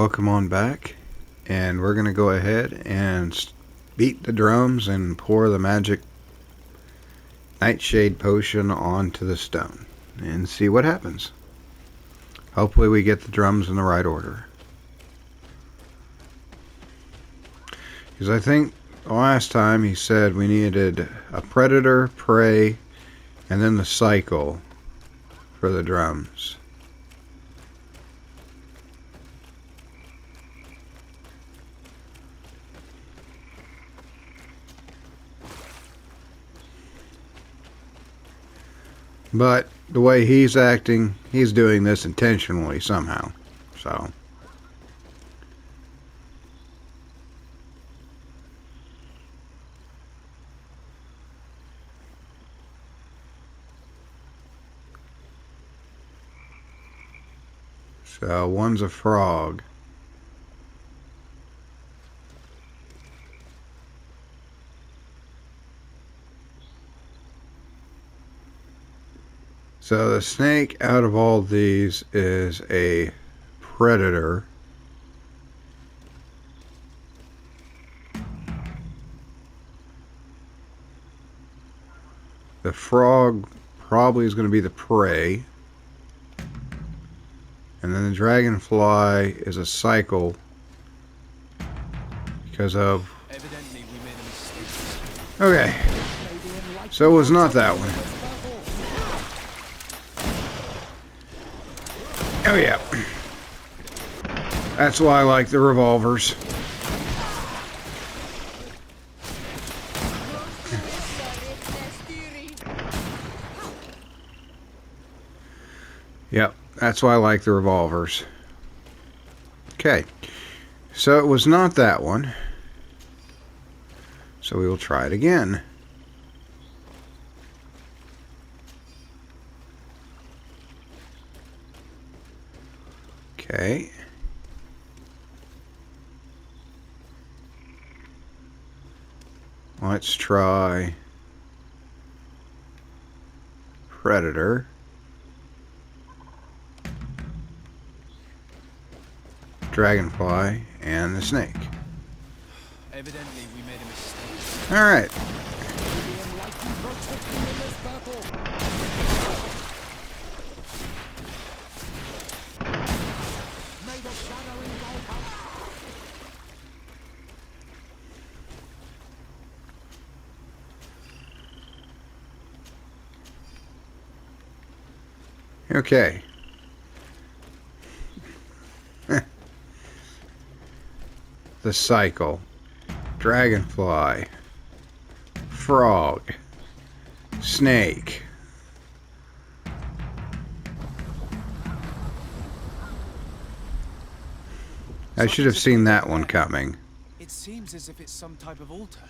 welcome on back, and we're going to go ahead and beat the drums and pour the magic nightshade potion onto the stone and see what happens. Hopefully we get the drums in the right order, because I think the last time he said we needed a predator, prey, and then the cycle for the drums. But the way he's acting, he's doing this intentionally somehow. So one's a frog. So the snake out of all these is a predator. The frog probably is going to be the prey. And then the dragonfly is a cycle because of... Evidently we made a mistake. Okay. So it was not that one. Oh yeah. That's why I like the revolvers. Yep, that's why I like the revolvers. Okay. So it was not that one. So we will try it again. Okay. Let's try Predator. Dragonfly and the snake. Evidently we made a mistake. All right. Okay. The cycle. Dragonfly. Frog. Snake. I should have seen that one coming. It seems as if it's some type of altar.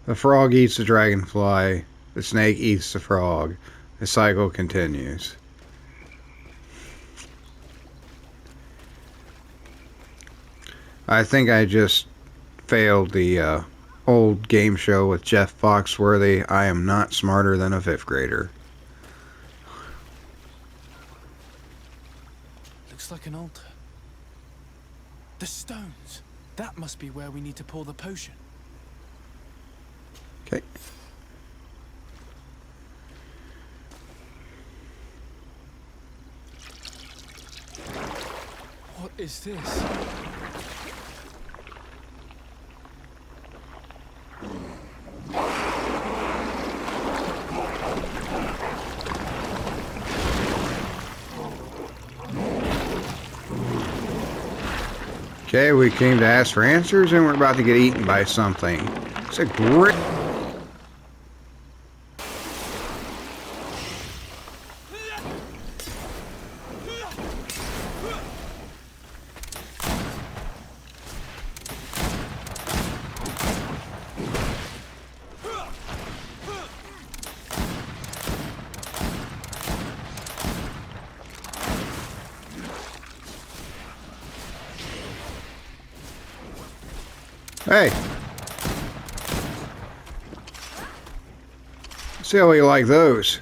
The frog eats the dragonfly. The snake eats the frog. The cycle continues. I think I just failed the old game show with Jeff Foxworthy. I am not smarter than a 5th grader. Looks like an altar. The stones. That must be where we need to pour the potion. Okay. What is this? Okay, we came to ask for answers and we're about to get eaten by something. It's a great... Hey! See how you like those.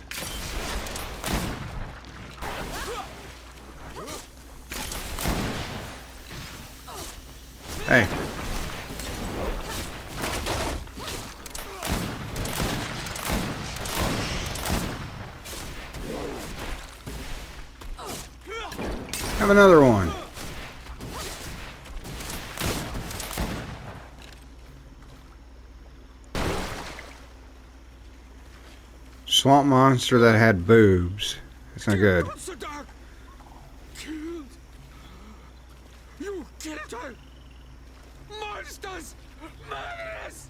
Hey. Have another one. Swamp monster that had boobs. That's not good. Killed. You killed her. Monsters. Murderers.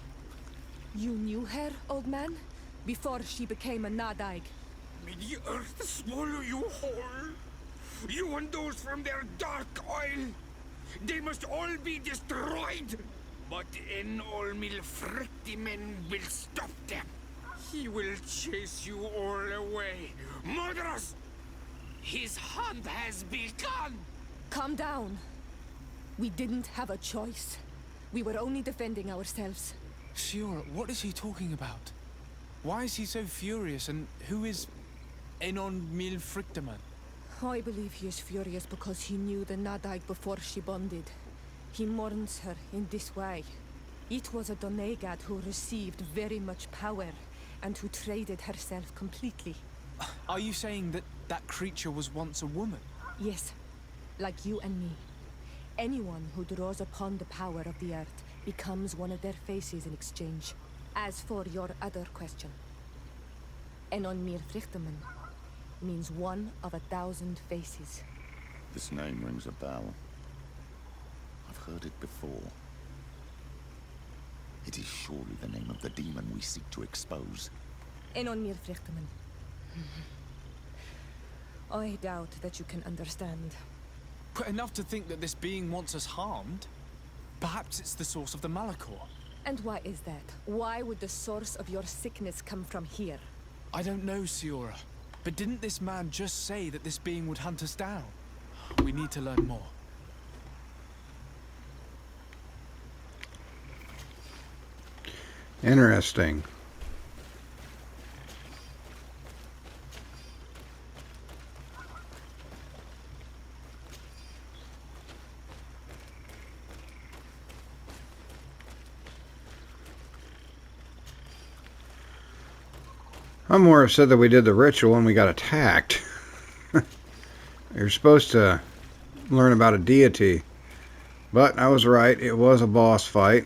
You knew her, old man? Before she became a Nadaig. May the earth swallow you whole. You and those from their dark oil. They must all be destroyed. But Enolmil Frictimen will stop them. He will chase you all away. Murderers! His hunt has begun! Calm down. We didn't have a choice. We were only defending ourselves. Siora, what is he talking about? Why is he so furious, and who is Enon Mil Frictaman? I believe he is furious because he knew the Nadaig before she bonded. He mourns her in this way. It was a Doneigad who received very much power, and who traded herself completely. Are you saying that that creature was once a woman? Yes, like you and me. Anyone who draws upon the power of the earth becomes one of their faces in exchange. As for your other question, Enon Mir Frichteman means one of 1,000 faces. This name rings a bell. I've heard it before. It is surely the name of the demon we seek to expose. Enon Mir Frichteman. I doubt that you can understand. But enough to think that this being wants us harmed? Perhaps it's the source of the Malachor. And why is that? Why would the source of your sickness come from here? I don't know, Siora. But didn't this man just say that this being would hunt us down? We need to learn more. Interesting. I'm more upset that we did the ritual and we got attacked. You're supposed to learn about a deity. But I was right, it was a boss fight.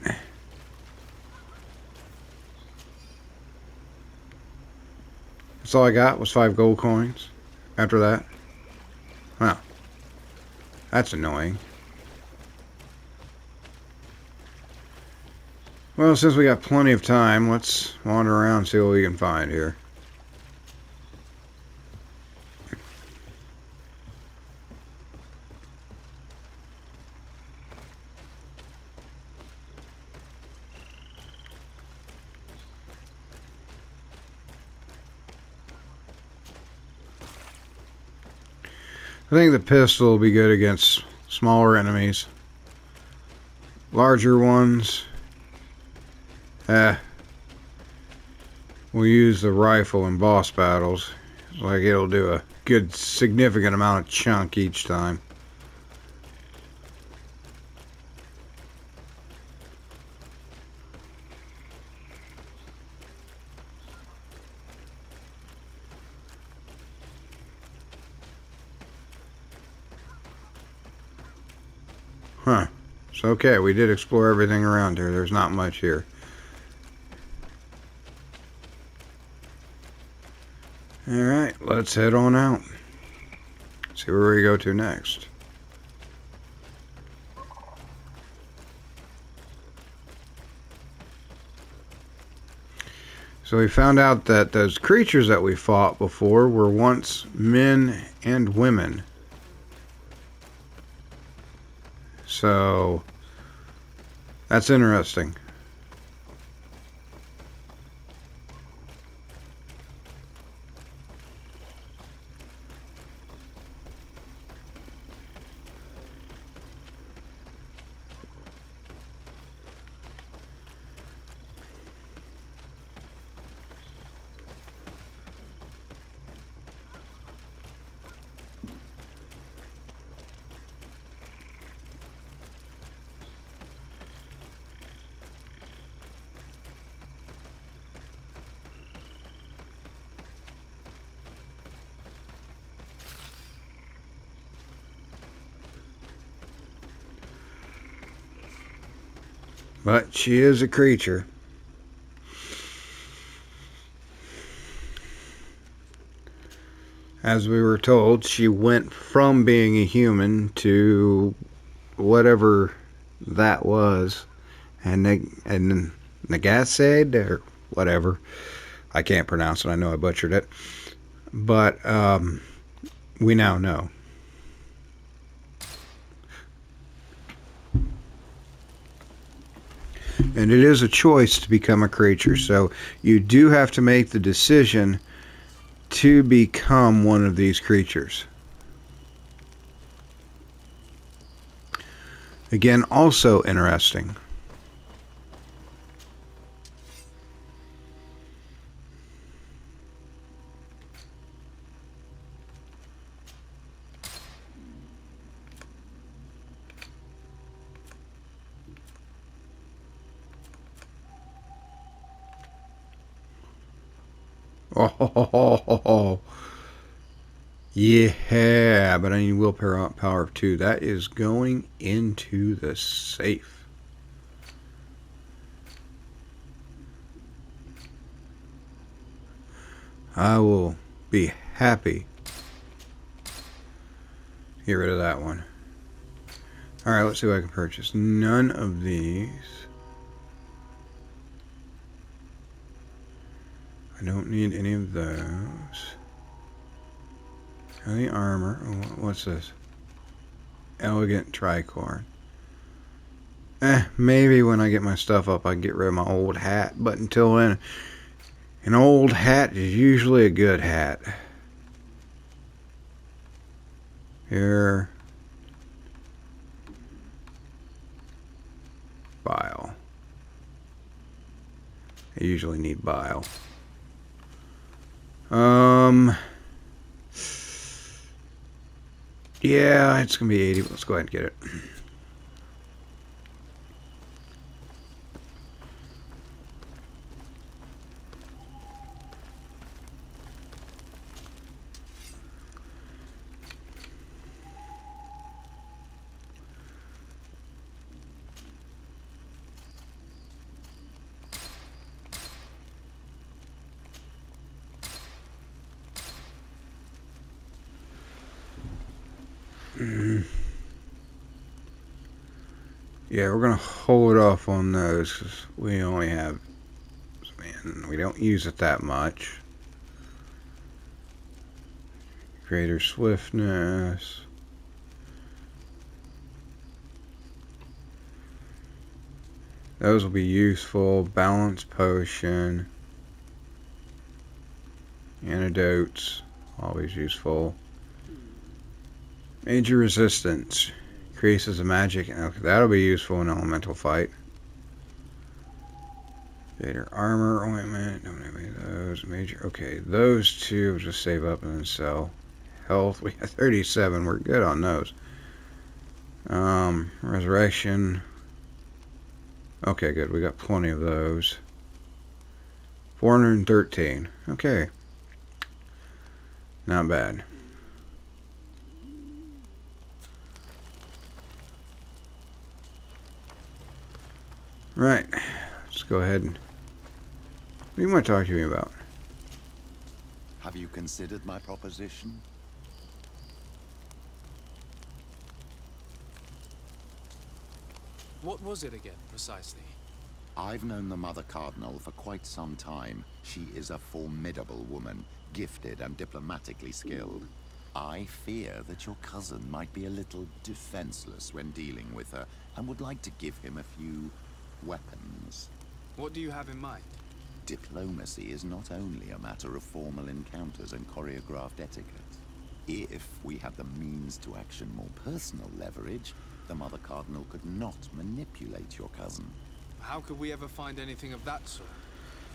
That's all I got was 5 gold coins after that. Well, that's annoying. Well, since we got plenty of time, let's wander around and see what we can find here. I think the pistol will be good against smaller enemies. Larger ones, we'll use the rifle in boss battles. Like it'll do a good significant amount of chunk each time. Huh. It's okay. We did explore everything around here. There's not much here. Alright, let's head on out. See where we go to next. So we found out that those creatures that we fought before were once men and women. So that's interesting. But she is a creature. As we were told, she went from being a human to whatever that was. And Nagasad or whatever. I can't pronounce it. I know I butchered it. But we now know. And it is a choice to become a creature. So you do have to make the decision to become one of these creatures. Again, also interesting. Oh, yeah, but I need willpower of 2. That is going into the safe. I will be happy to get rid of that one. Alright, let's see what I can purchase. None of these. I don't need any of those. Any armor. Oh, what's this? Elegant tricorn. Maybe when I get my stuff up I can get rid of my old hat. But until then, an old hat is usually a good hat. Here. Bile. I usually need bile. Yeah, it's gonna be 80. Let's go ahead and get it. Yeah, we're gonna hold off on those because we only have, man, we don't use it that much. Greater swiftness. Those will be useful. Balance potion. Antidotes, always useful. Major resistance. Increases the magic. Okay, that'll be useful in elemental fight. Greater armor, ointment. Don't have any of those. Major. Okay, those two will just save up and then sell. Health. We have 37. We're good on those. Resurrection. Okay, good. We got plenty of those. 413. Okay. Not bad. Right. Let's go ahead and... What do you want to talk to me about? Have you considered my proposition? What was it again, precisely? I've known the Mother Cardinal for quite some time. She is a formidable woman, gifted and diplomatically skilled. I fear that your cousin might be a little defenseless when dealing with her, and would like to give him a few weapons. What do you have in mind? Diplomacy is not only a matter of formal encounters and choreographed etiquette. If we had the means to action more personal leverage, the Mother Cardinal could not manipulate your cousin. How could we ever find anything of that sort?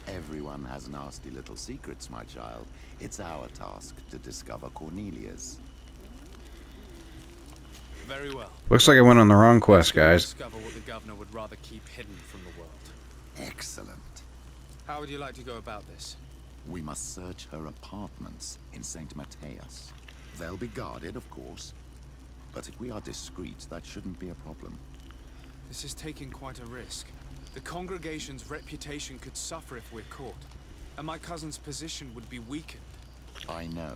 Everyone has nasty little secrets, my child. It's our task to discover Cornelia's. Very well. Looks like I went on the wrong quest, guys. Discover what the governor would rather keep hidden from the world. Excellent. How would you like to go about this? We must search her apartments in St. Matthias. They'll be guarded, of course. But if we are discreet, that shouldn't be a problem. This is taking quite a risk. The congregation's reputation could suffer if we're caught, and my cousin's position would be weakened. I know.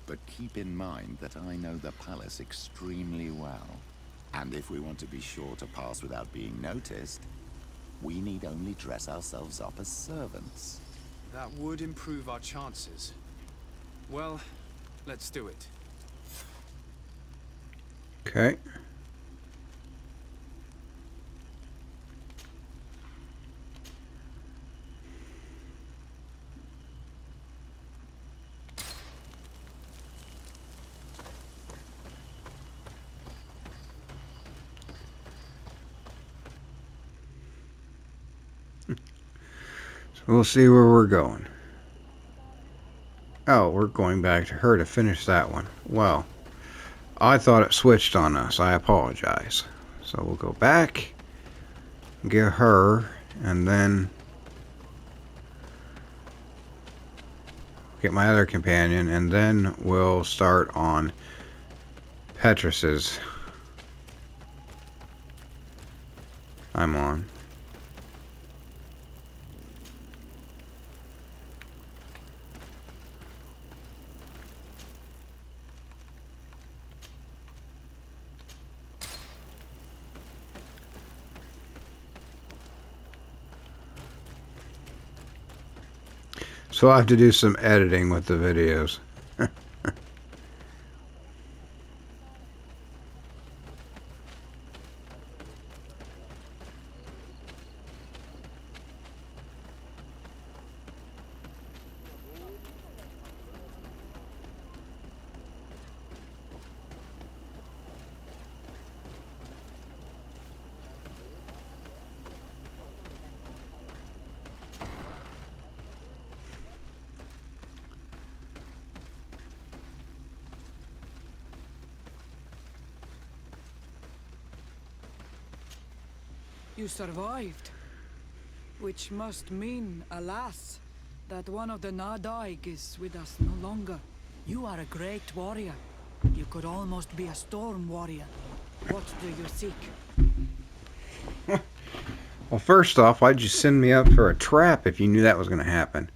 But keep in mind that I know the palace extremely well. And if we want to be sure to pass without being noticed, we need only dress ourselves up as servants. That would improve our chances. Well, let's do it. Okay. We'll see where we're going. Oh, we're going back to her to finish that one. Well, I thought it switched on us. I apologize. So we'll go back, get her, and then get my other companion, and then we'll start on Petras's. I'm on. So I have to do some editing with the videos. You survived. Which must mean, alas, that one of the Nadaig is with us no longer. You are a great warrior. You could almost be a storm warrior. What do you seek? Well, first off, why'd you send me up for a trap if you knew that was going to happen?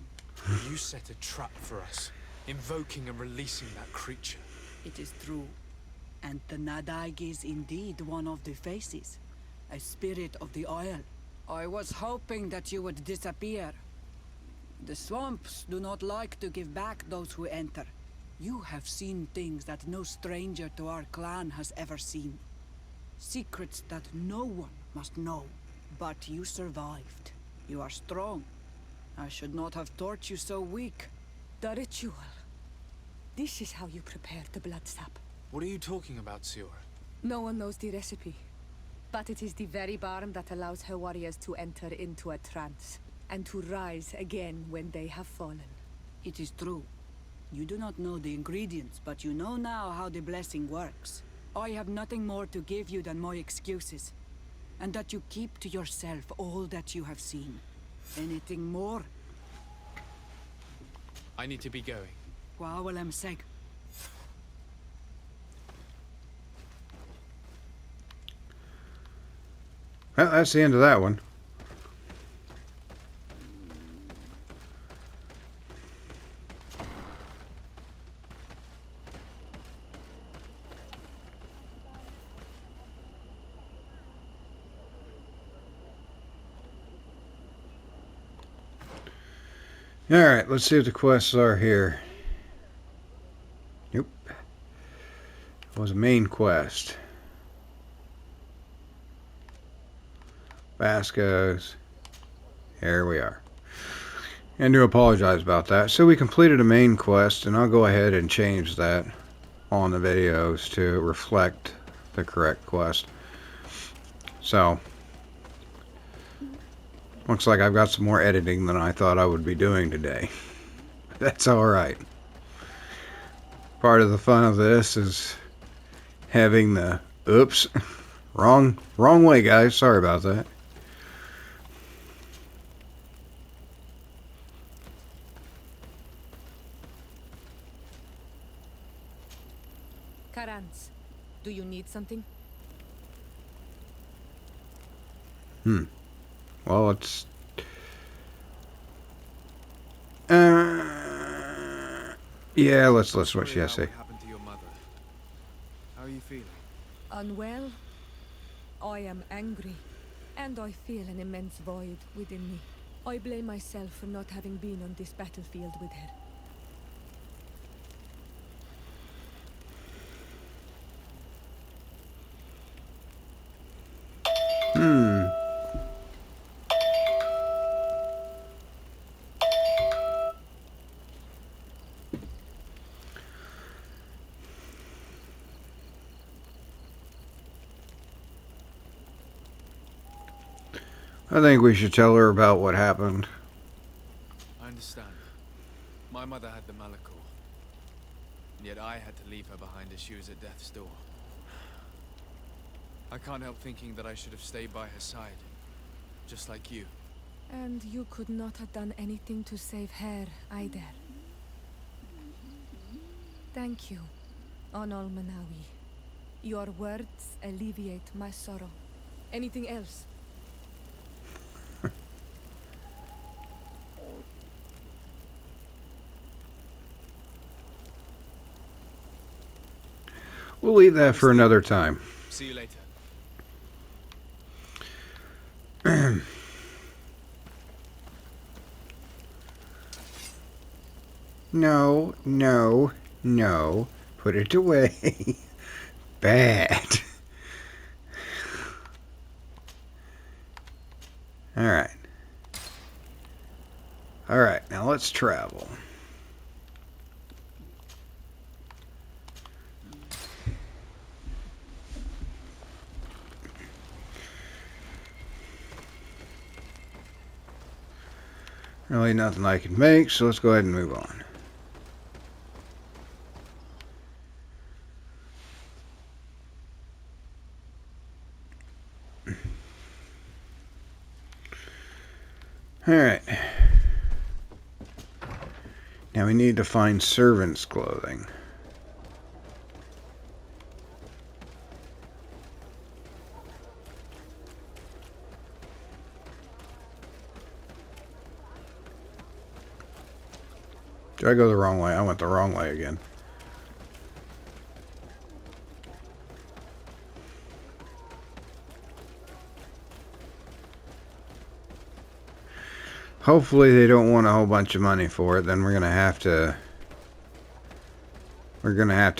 You set a trap for us, invoking and releasing that creature. It is true. And the Nadaig is indeed one of the faces. A spirit of the Isle. I was hoping that you would disappear. The swamps do not like to give back those who enter. You have seen things that no stranger to our clan has ever seen. Secrets that no one must know. But you survived. You are strong. I should not have thought you so weak. The ritual. This is how you prepare the blood sap. What are you talking about, Siora? No one knows the recipe. But it is the very barm that allows her warriors to enter into a trance, and to rise again when they have fallen. It is true. You do not know the ingredients, but you know now how the blessing works. I have nothing more to give you than my excuses. And that you keep to yourself all that you have seen. Anything more? I need to be going. Waawalem seg. Well, that's the end of that one. Alright, let's see what the quests are here. Nope. It was a main quest. Vasco's. Here we are. And to apologize about that. So we completed a main quest, and I'll go ahead and change that on the videos to reflect the correct quest. So, looks like I've got some more editing than I thought I would be doing today. That's alright. Part of the fun of this is having the, oops, wrong way, guys, sorry about that. Karans, do you need something? Well, it's... yeah, let's listen to what she has to say. What happened to your mother? How are you feeling? Unwell? I am angry, and I feel an immense void within me. I blame myself for not having been on this battlefield with her. I think we should tell her about what happened. I understand. My mother had the Malachor. Yet I had to leave her behind as she was at death's door. I can't help thinking that I should have stayed by her side. Just like you. And you could not have done anything to save her, either. Thank you, Onol Manawi. Your words alleviate my sorrow. Anything else? We'll leave that for another time. See you later. No, no, no. Put it away. Bad. Alright. Alright, now let's travel. Really nothing I can make, so let's go ahead and move on. Alright. Now we need to find servants' clothing. Did I go the wrong way? I went the wrong way again. Hopefully they don't want a whole bunch of money for it. Then we're gonna have to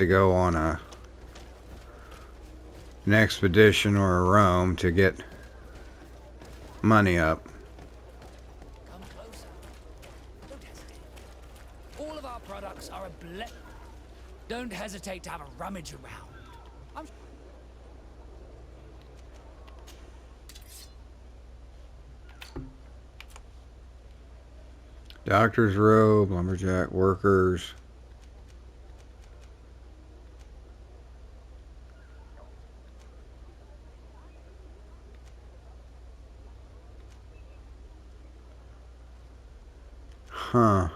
go on an expedition or a roam to get money up. Come closer. Don't hesitate. All of our products are a Don't hesitate to have a rummage around. Doctor's robe, lumberjack, workers. Huh.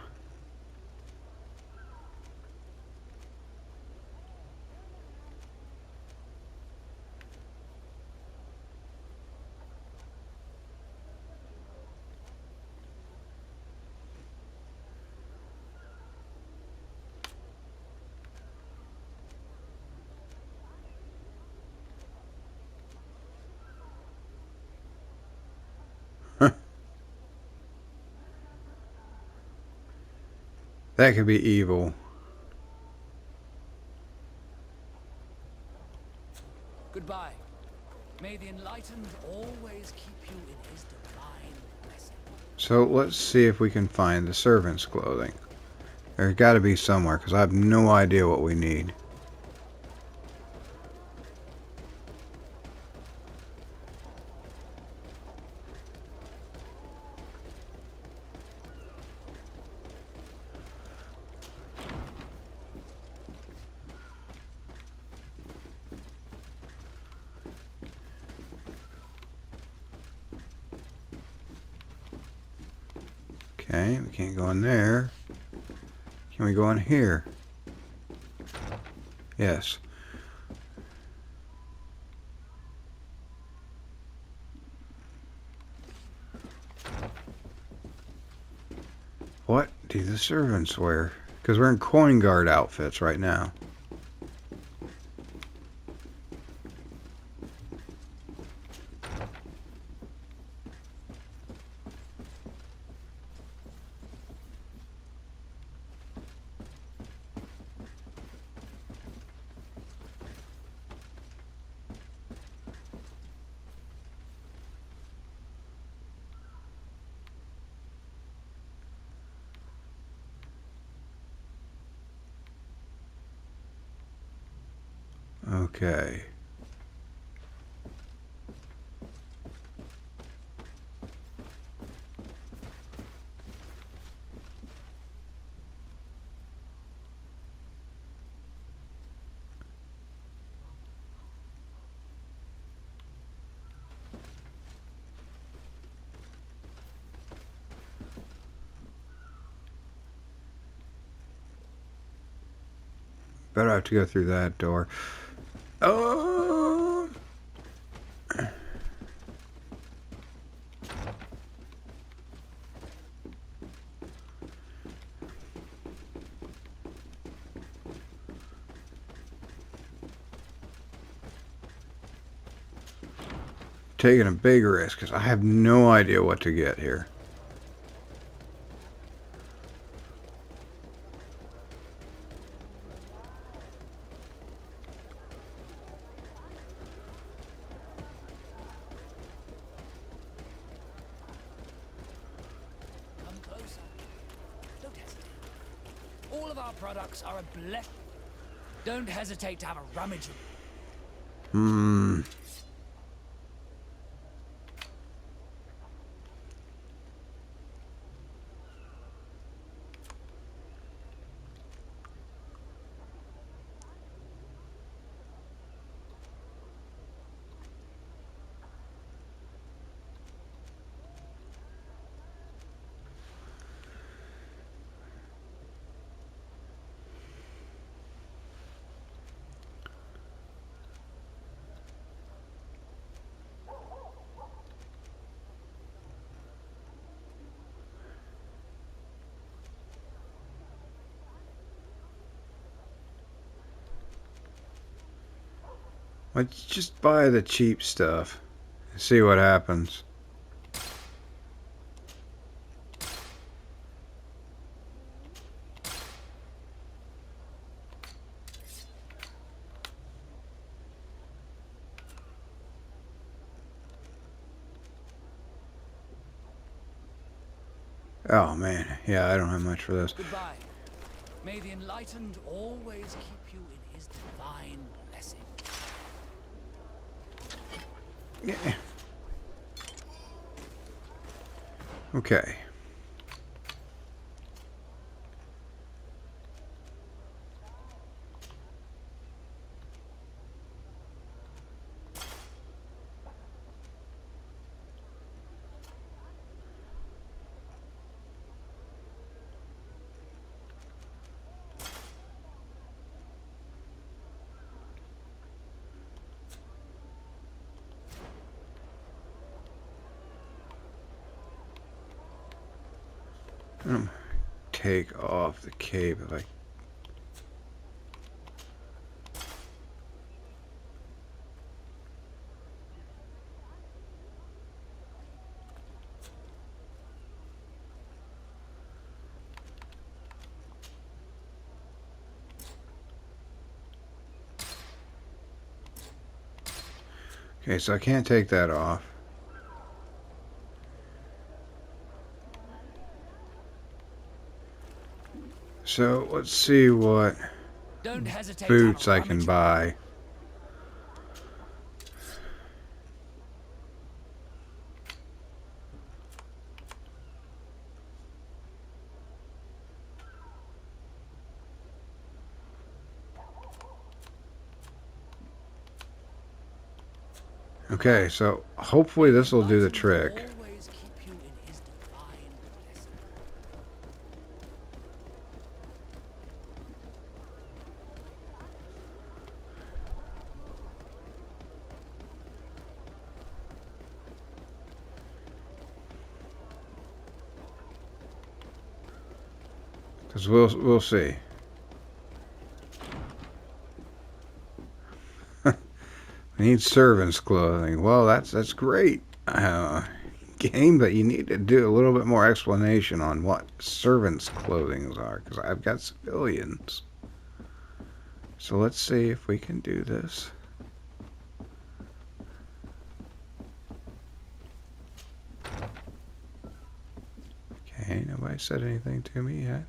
That could be evil. Goodbye. May the enlightened always keep you in his divine blessing. So let's see if we can find the servants' clothing. There's got to be somewhere, because I have no idea what we need. Okay, we can't go in there. Can we go in here? Yes. Do the servants wear? Because we're in coin guard outfits right now. Okay. Better have to go through that door. Oh! Taking a big risk because I have no idea what to get here. Come closer. Don't hesitate. All of our products are a blessing. Don't hesitate to have a rummage. Hmm. Let's just buy the cheap stuff and see what happens. Oh man, yeah, I don't have much for this. Goodbye. May the enlightened always keep you in his divine blessing. Yeah. Okay. Take off the cape if I. Okay, so I can't take that off. So let's see what Don't hesitate boots to have I a can rummage. buy. Okay, so hopefully this will do the trick. Always keep you in his divine blessing. Because we'll see. We need servants' clothing. Well, that's great, game, but you need to do a little bit more explanation on what servants' clothing are, because I've got civilians. So let's see if we can do this. Okay, nobody said anything to me yet.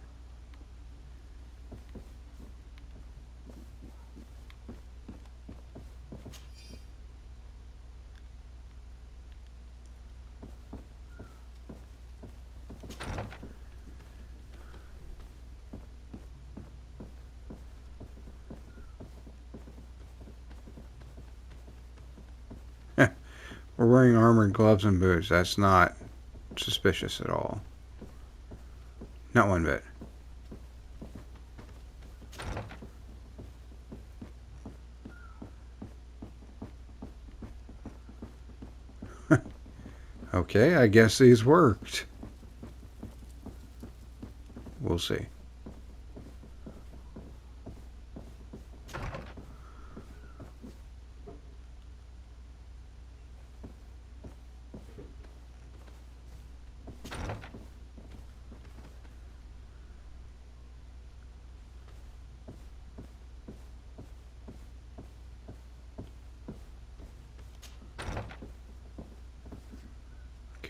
We're wearing armored gloves and boots. That's not suspicious at all. Not one bit. Okay, I guess these worked. We'll see.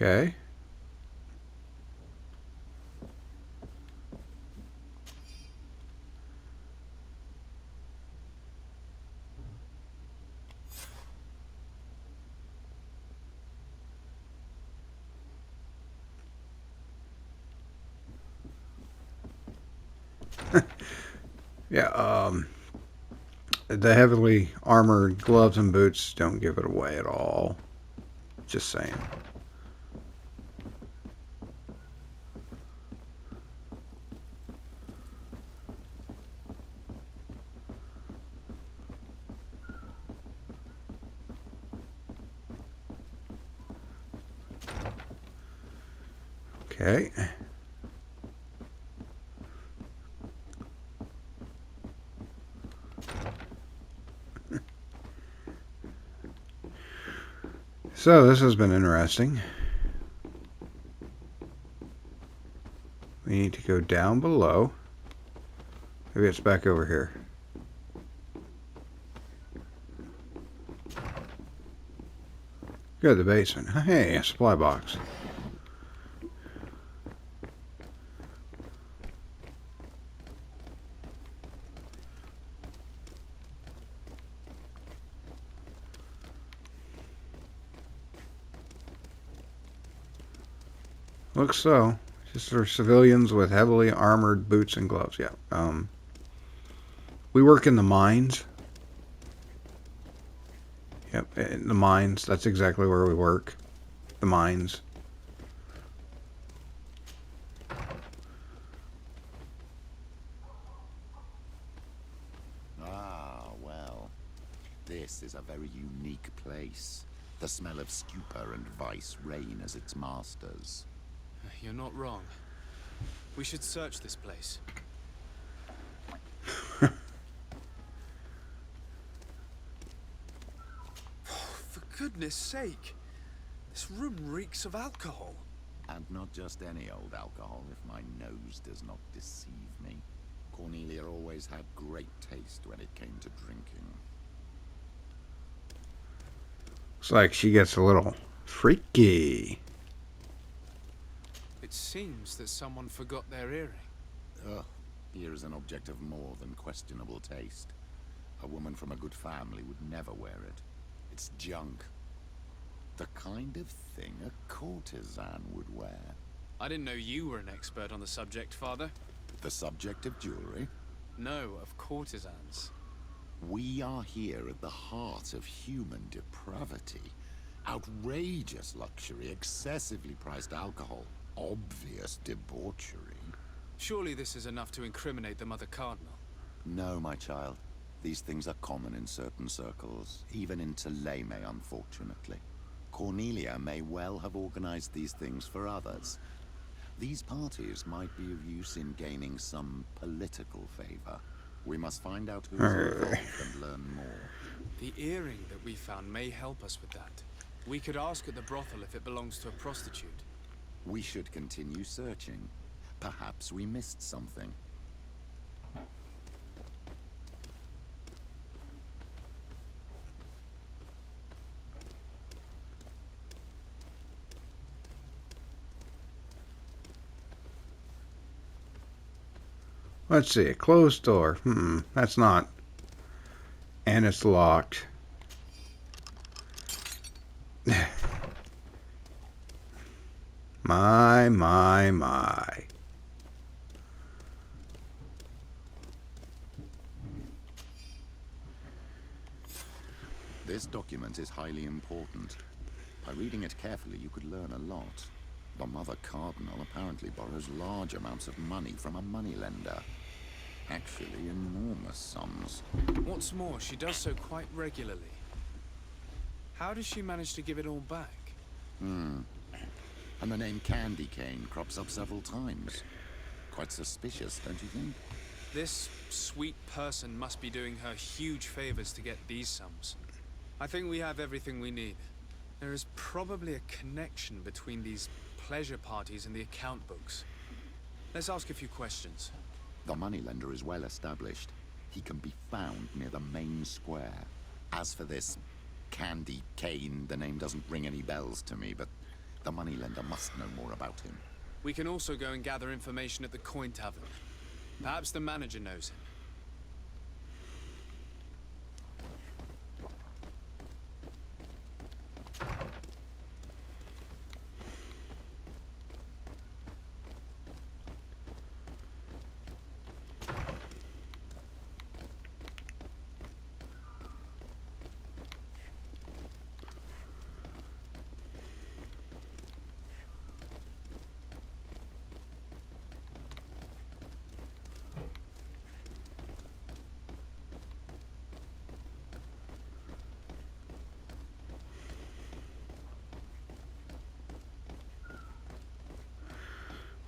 Okay. Yeah, the heavily armored gloves and boots don't give it away at all. Just saying. Okay. So this has been interesting. We need to go down below. Maybe it's back over here. Go to the basement. Hey, a supply box. Looks so. Just for civilians with heavily armored boots and gloves. Yeah. We work in the mines. Yep, in the mines. That's exactly where we work. The mines. Ah, well. This is a very unique place. The smell of stupor and vice reign as its masters. You're not wrong. We should search this place. For goodness sake! This room reeks of alcohol. And not just any old alcohol, if my nose does not deceive me. Cornelia always had great taste when it came to drinking. Looks like she gets a little freaky. It seems that someone forgot their earring. Ugh, here is an object of more than questionable taste. A woman from a good family would never wear it. It's junk. The kind of thing a courtesan would wear. I didn't know you were an expert on the subject, Father. The subject of jewelry? No, of courtesans. We are here at the heart of human depravity. Outrageous luxury, excessively priced alcohol, obvious debauchery. Surely this is enough to incriminate the Mother Cardinal. No, my child. These things are common in certain circles, even in Theleme, unfortunately. Cornelia may well have organized these things for others. These parties might be of use in gaining some political favor. We must find out who is involved and learn more. The earring that we found may help us with that. We could ask at the brothel if it belongs to a prostitute. We should continue searching. Perhaps we missed something. Let's see, a closed door. That's not. And it's locked. My. This document is highly important. By reading it carefully, you could learn a lot. The Mother Cardinal apparently borrows large amounts of money from a moneylender. Actually, enormous sums. What's more, she does so quite regularly. How does she manage to give it all back? And the name Candy Cane crops up several times. Quite suspicious, don't you think? This sweet person must be doing her huge favors to get these sums. I think we have everything we need. There is probably a connection between these pleasure parties and the account books. Let's ask a few questions. The moneylender is well established. He can be found near the main square. As for this Candy Cane, the name doesn't ring any bells to me, but the moneylender must know more about him. We can also go and gather information at the Coin Tavern. Perhaps the manager knows him.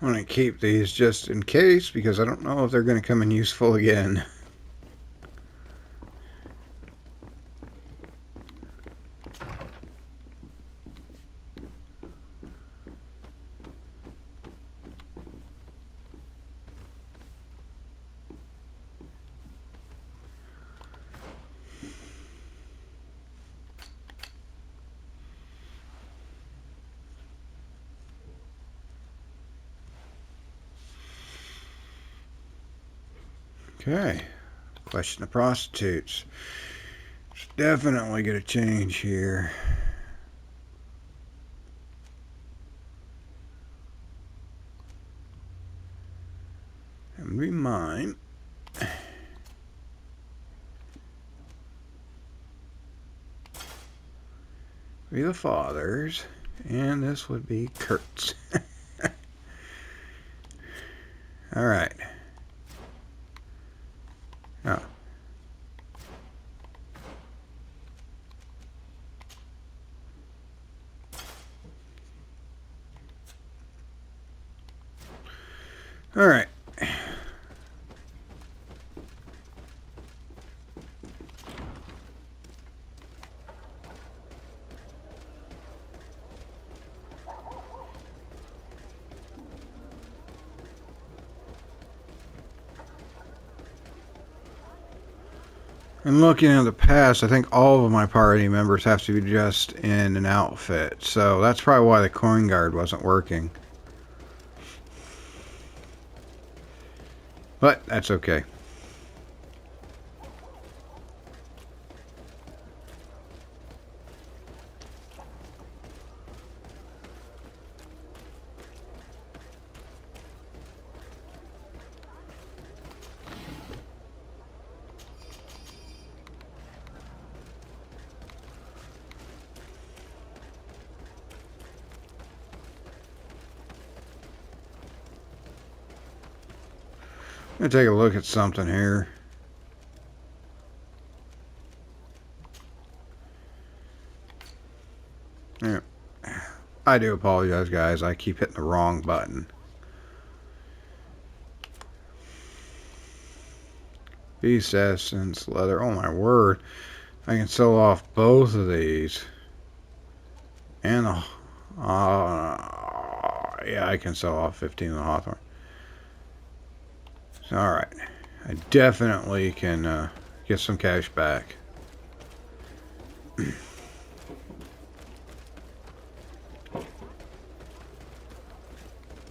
I'm going to keep these just in case, because I don't know if they're going to come in useful again. Okay, question of prostitutes. It's definitely going to change here. And be mine. Be the father's, and this would be Kurt's. All right. Oh. All right. And looking at the past, I think all of my party members have to be dressed in an outfit. So that's probably why the coin guard wasn't working. But that's okay. I'm going to take a look at something here. Yeah. I do apologize, guys. I keep hitting the wrong button. Beast essence, leather. Oh my word. I can sell off both of these. And yeah, I can sell off 15 of the Hawthorne. Alright. I definitely can get some cash back.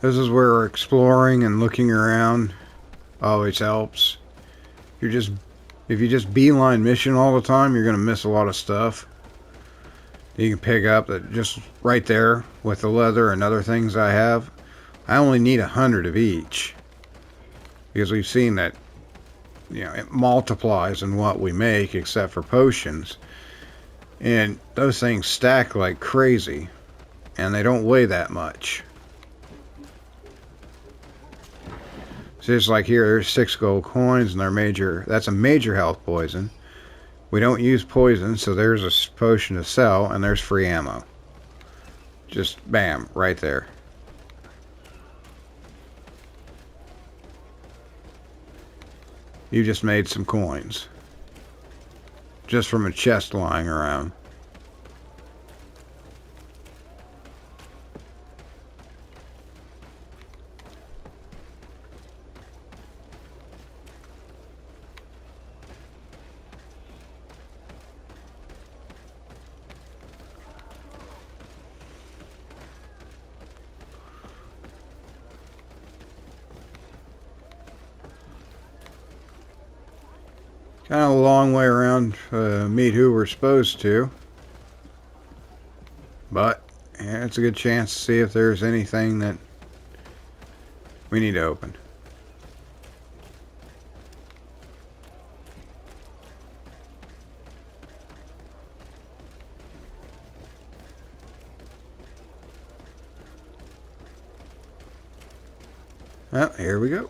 This is where exploring and looking around always helps. If you just beeline mission all the time, you're gonna miss a lot of stuff you can pick up that just right there with the leather and other things I have. I only need 100 of each because we've seen that, you know, it multiplies in what we make except for potions, and those things stack like crazy and they don't weigh that much. So just like here, there's 6 gold coins and that's a major health poison. We don't use poison, so there's a potion to sell, and there's free ammo. Just bam, right there. You just made some coins. Just from a chest lying around. Kind of a long way around meet who we're supposed to. But yeah, it's a good chance to see if there's anything that we need to open. Well, here we go.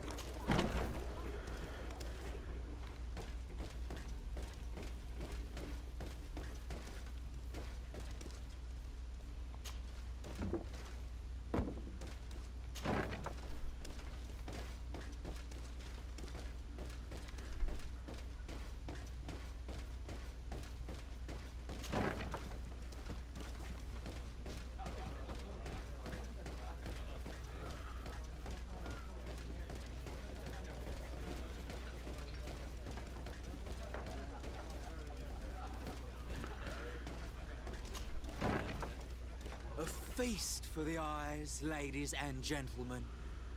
A feast for the eyes, ladies and gentlemen,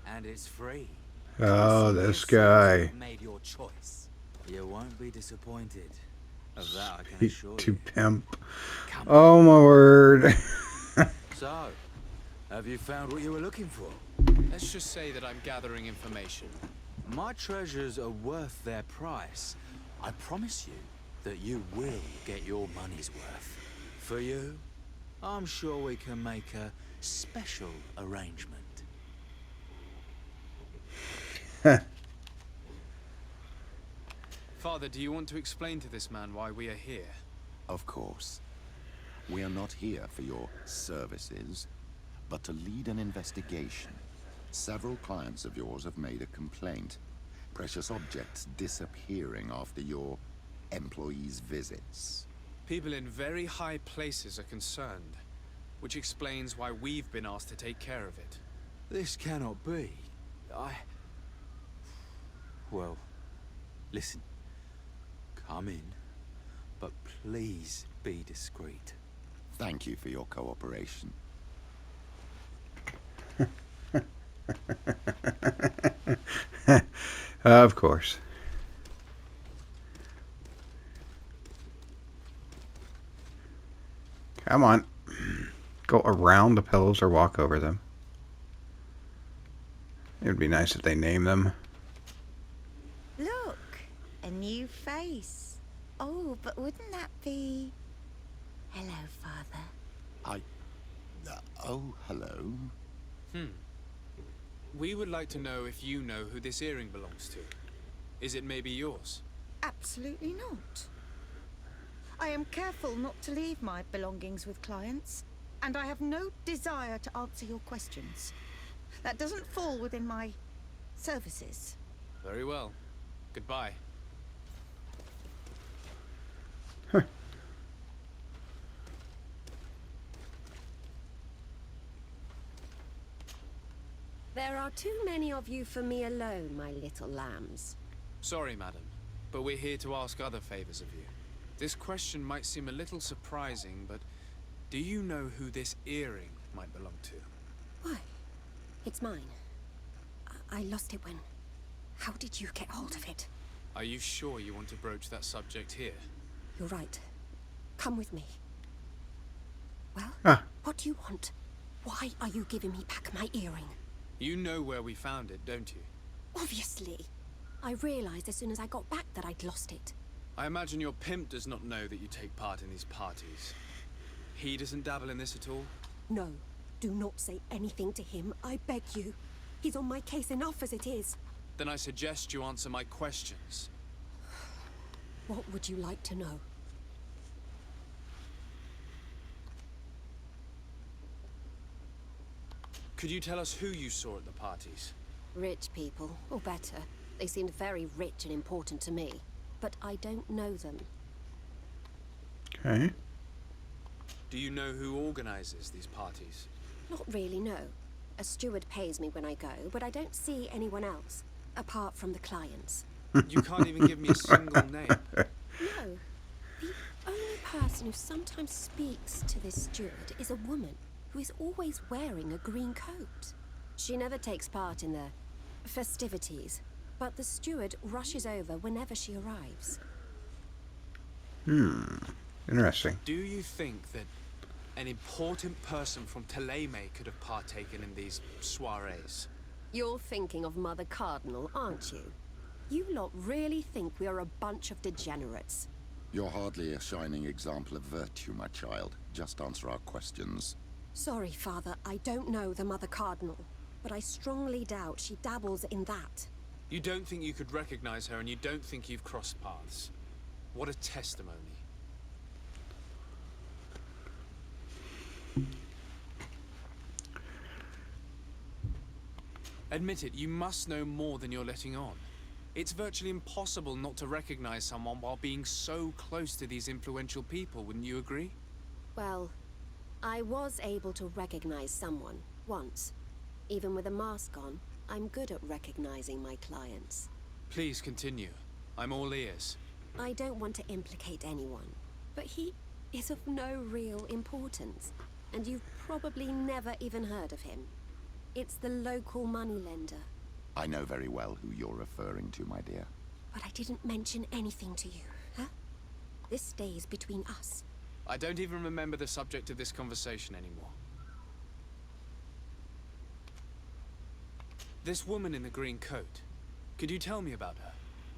and it's free. Oh, You see this yourselves guy. have made your choice. You won't be disappointed. Of that I can Sweet assure to you. pimp. Come Oh my word. So, have you found what you were looking for? Let's just say that I'm gathering information. My treasures are worth their price. I promise you that you will get your money's worth. For you, I'm sure we can make a special arrangement. Father, do you want to explain to this man why we are here? Of course. We are not here for your services, but to lead an investigation. Several clients of yours have made a complaint. Precious objects disappearing after your employees' visits. People in very high places are concerned, which explains why we've been asked to take care of it. This cannot be. Well, listen. Come in, but please be discreet. Thank you for your cooperation. Of course. Come on. Go around the pillows or walk over them. It would be nice if they name them. Look, a new face. Oh, but wouldn't that be... Hello, Father. Oh, hello. We would like to know if you know who this earring belongs to. Is it maybe yours? Absolutely not. I am careful not to leave my belongings with clients, and I have no desire to answer your questions. That doesn't fall within my services. Very well. Goodbye. There are too many of you for me alone, my little lambs. Sorry, madam, but we're here to ask other favors of you. This question might seem a little surprising, but do you know who this earring might belong to? Why? It's mine. I lost it when... How did you get hold of it? Are you sure you want to broach that subject here? You're right. Come with me. Well, what do you want? Why are you giving me back my earring? You know where we found it, don't you? Obviously. I realized as soon as I got back that I'd lost it. I imagine your pimp does not know that you take part in these parties. He doesn't dabble in this at all? No. Do not say anything to him, I beg you. He's on my case enough as it is. Then I suggest you answer my questions. What would you like to know? Could you tell us who you saw at the parties? Rich people, or better. They seemed very rich and important to me. But I don't know them. Okay. Do you know who organizes these parties? Not really, no. A steward pays me when I go, but I don't see anyone else, apart from the clients. You can't even give me a single name. No. The only person who sometimes speaks to this steward is a woman who is always wearing a green coat. She never takes part in the festivities, but the steward rushes over whenever she arrives. Interesting. Do you think that an important person from Teleme could have partaken in these soirees? You're thinking of Mother Cardinal, aren't you? You lot really think we are a bunch of degenerates. You're hardly a shining example of virtue, my child. Just answer our questions. Sorry, Father, I don't know the Mother Cardinal, but I strongly doubt she dabbles in that. You don't think you could recognize her, and you don't think you've crossed paths. What a testimony. Admit it, you must know more than you're letting on. It's virtually impossible not to recognize someone while being so close to these influential people, wouldn't you agree? Well, I was able to recognize someone, once. Even with a mask on, I'm good at recognizing my clients. Please continue. I'm all ears. I don't want to implicate anyone, but he is of no real importance, and you've probably never even heard of him. It's the local moneylender. I know very well who you're referring to, my dear. But I didn't mention anything to you, huh? This stays between us. I don't even remember the subject of this conversation anymore. This woman in the green coat, could you tell me about her?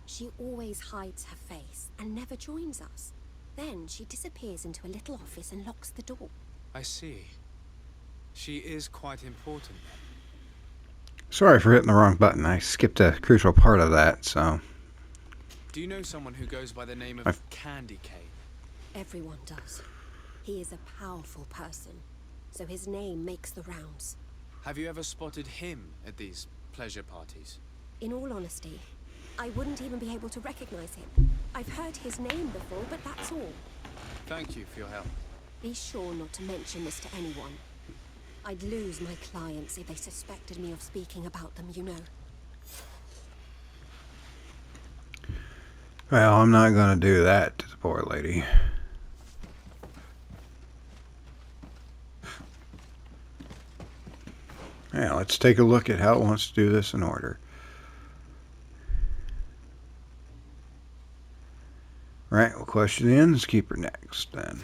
She always hides her face and never joins us. Then she disappears into a little office and locks the door. I see. She is quite important then. Sorry for hitting the wrong button. I skipped a crucial part of that, so... Do you know someone who goes by the name of Candy Cane? Everyone does. He is a powerful person, so his name makes the rounds. Have you ever spotted him at these pleasure parties? In all honesty, I wouldn't even be able to recognize him. I've heard his name before, but that's all. Thank you for your help. Be sure not to mention this to anyone. I'd lose my clients if they suspected me of speaking about them, you know. Well, I'm not going to do that to the poor lady. Now, let's take a look at how it wants to do this in order. Right, we'll question the innkeeper next, then.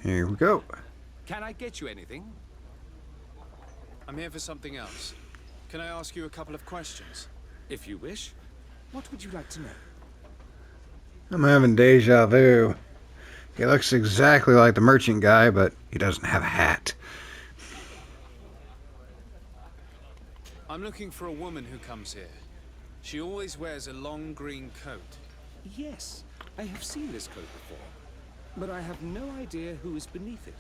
Here we go. Can I get you anything? I'm here for something else. Can I ask you a couple of questions? If you wish. What would you like to know? I'm having deja vu. He looks exactly like the merchant guy, but he doesn't have a hat. I'm looking for a woman who comes here. She always wears a long green coat. Yes, I have seen this coat before, but I have no idea who is beneath it,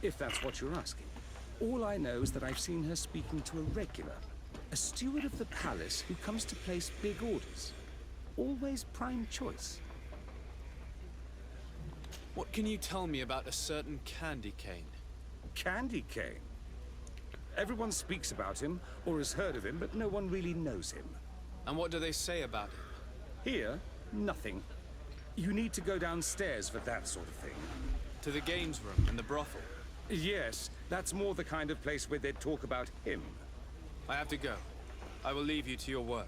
if that's what you're asking. All I know is that I've seen her speaking to a regular, a steward of the palace who comes to place big orders. Always prime choice. What can you tell me about a certain candy cane? Candy Cane. Everyone speaks about him, or has heard of him, but no one really knows him. And what do they say about him? Here, nothing. You need to go downstairs for that sort of thing. To the games room and the brothel? Yes, that's more the kind of place where they'd talk about him. I have to go. I will leave you to your work.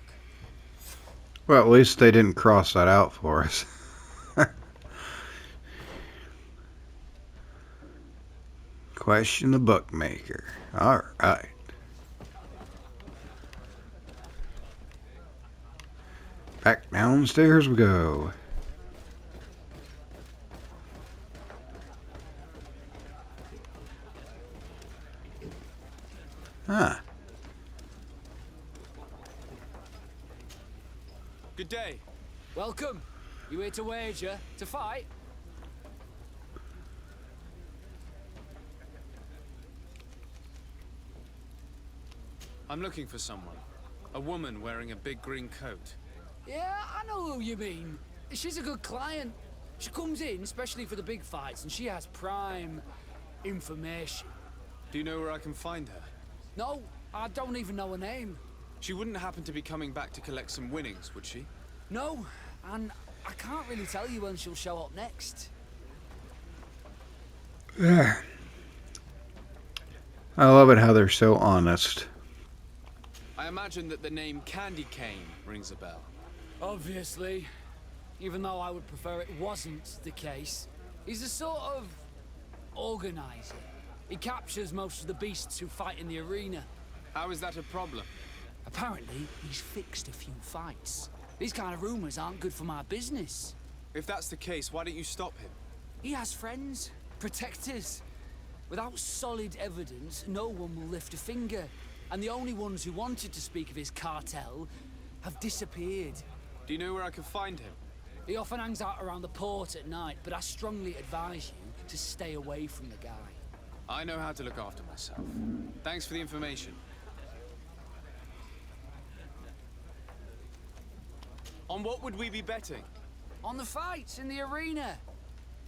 Well, at least they didn't cross that out for us. Question the bookmaker. All right. Back downstairs we go. Huh. Good day. Welcome. You here to wager? To fight? I'm looking for someone. A woman wearing a big green coat. Yeah, I know who you mean. She's a good client. She comes in, especially for the big fights, and she has prime information. Do you know where I can find her? No, I don't even know her name. She wouldn't happen to be coming back to collect some winnings, would she? No, and I can't really tell you when she'll show up next. I love it how they're so honest. I imagine that the name Candy Cane rings a bell. Obviously. Even though I would prefer it wasn't the case. He's a sort of organizer. He captures most of the beasts who fight in the arena. How is that a problem? Apparently, he's fixed a few fights. These kind of rumors aren't good for my business. If that's the case, why don't you stop him? He has friends, protectors. Without solid evidence, no one will lift a finger. And the only ones who wanted to speak of his cartel have disappeared. Do you know where I can find him? He often hangs out around the port at night, but I strongly advise you to stay away from the guy. I know how to look after myself. Thanks for the information. On what would we be betting? On the fights in the arena.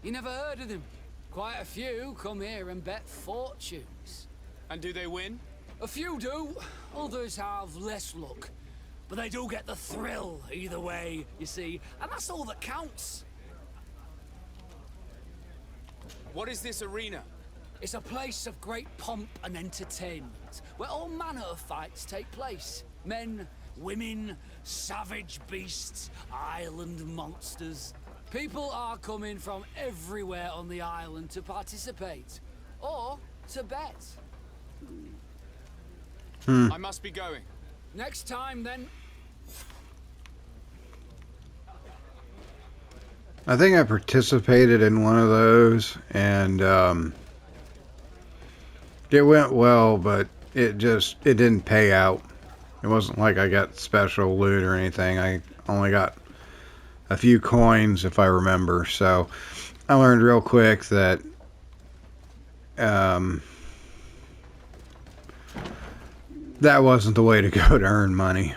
You never heard of them? Quite a few come here and bet fortunes. And do they win? A few do. Others have less luck. But they do get the thrill either way, you see. And that's all that counts. What is this arena? It's a place of great pomp and entertainment, where all manner of fights take place. Men, women, savage beasts, island monsters. People are coming from everywhere on the island to participate. Or to bet. I must be going. Next time, then. I think I participated in one of those, and it went well, but it didn't pay out. It wasn't like I got special loot or anything. I only got a few coins, if I remember. So I learned real quick that that wasn't the way to go to earn money.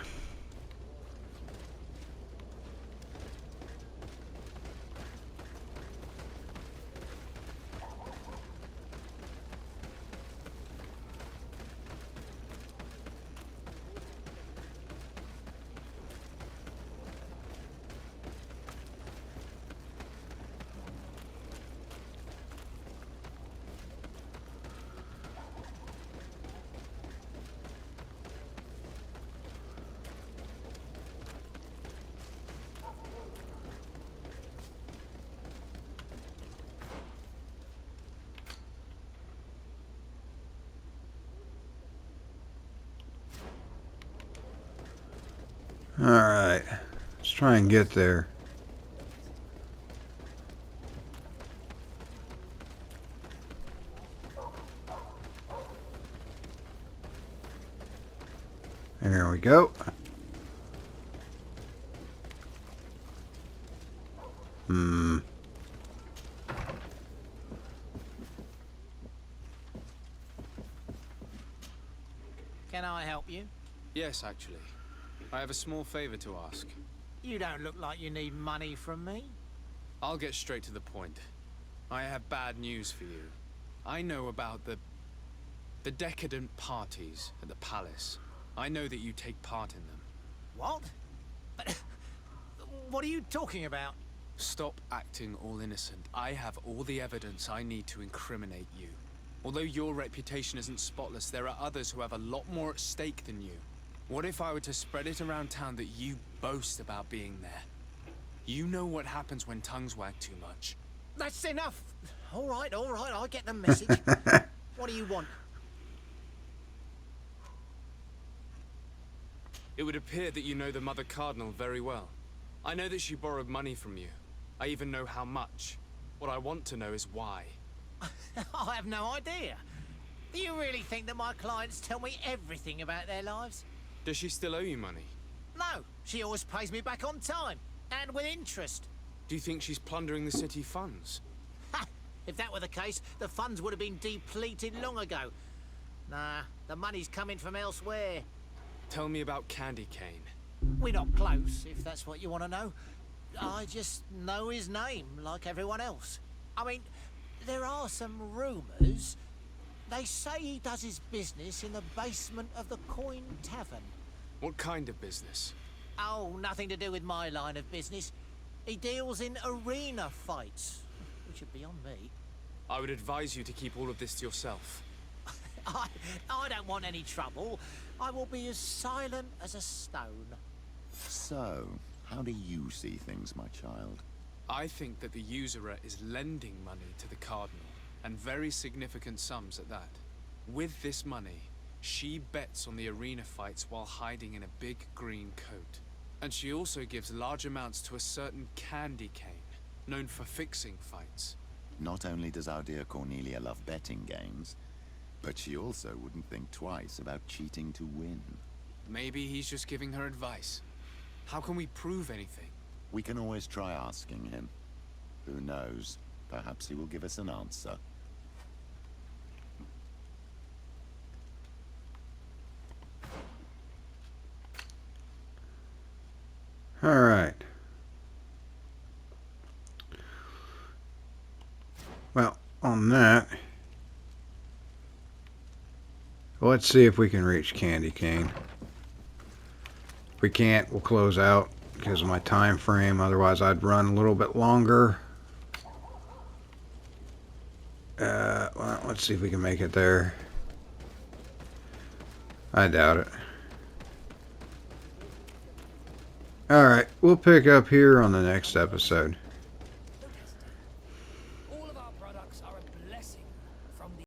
Alright, let's try and get there. There we go. Can I help you? Yes, actually. I have a small favor to ask. You don't look like you need money from me. I'll get straight to the point. I have bad news for you. I know about the decadent parties at the palace. I know that you take part in them. What? But what are you talking about? Stop acting all innocent. I have all the evidence I need to incriminate you. Although your reputation isn't spotless, there are others who have a lot more at stake than you. What if I were to spread it around town that you boast about being there? You know what happens when tongues wag too much. That's enough. All right, I get the message. What do you want? It would appear that you know the Mother Cardinal very well. I know that she borrowed money from you. I even know how much. What I want to know is why. I have no idea. Do you really think that my clients tell me everything about their lives? Does she still owe you money? No, she always pays me back on time, and with interest. Do you think she's plundering the city funds? Ha! If that were the case, the funds would have been depleted long ago. Nah, the money's coming from elsewhere. Tell me about Candy Cane. We're not close, if that's what you want to know. I just know his name, like everyone else. I mean, there are some rumours. They say he does his business in the basement of the Coin Tavern. What kind of business? Oh, nothing to do with my line of business. He deals in arena fights, which would be on me. I would advise you to keep all of this to yourself. I don't want any trouble. I will be as silent as a stone. So, how do you see things, my child? I think that the usurer is lending money to the Cardinal, and very significant sums at that. With this money, she bets on the arena fights while hiding in a big green coat. And she also gives large amounts to a certain Candy Cane, known for fixing fights. Not only does our dear Cornelia love betting games, but she also wouldn't think twice about cheating to win. Maybe he's just giving her advice. How can we prove anything? We can always try asking him. Who knows? Perhaps he will give us an answer. All right. Well, on that, let's see if we can reach Candy Cane. If we can't, we'll close out because of my time frame. Otherwise, I'd run a little bit longer. Well, let's see if we can make it there. I doubt it. Alright, we'll pick up here on the next episode.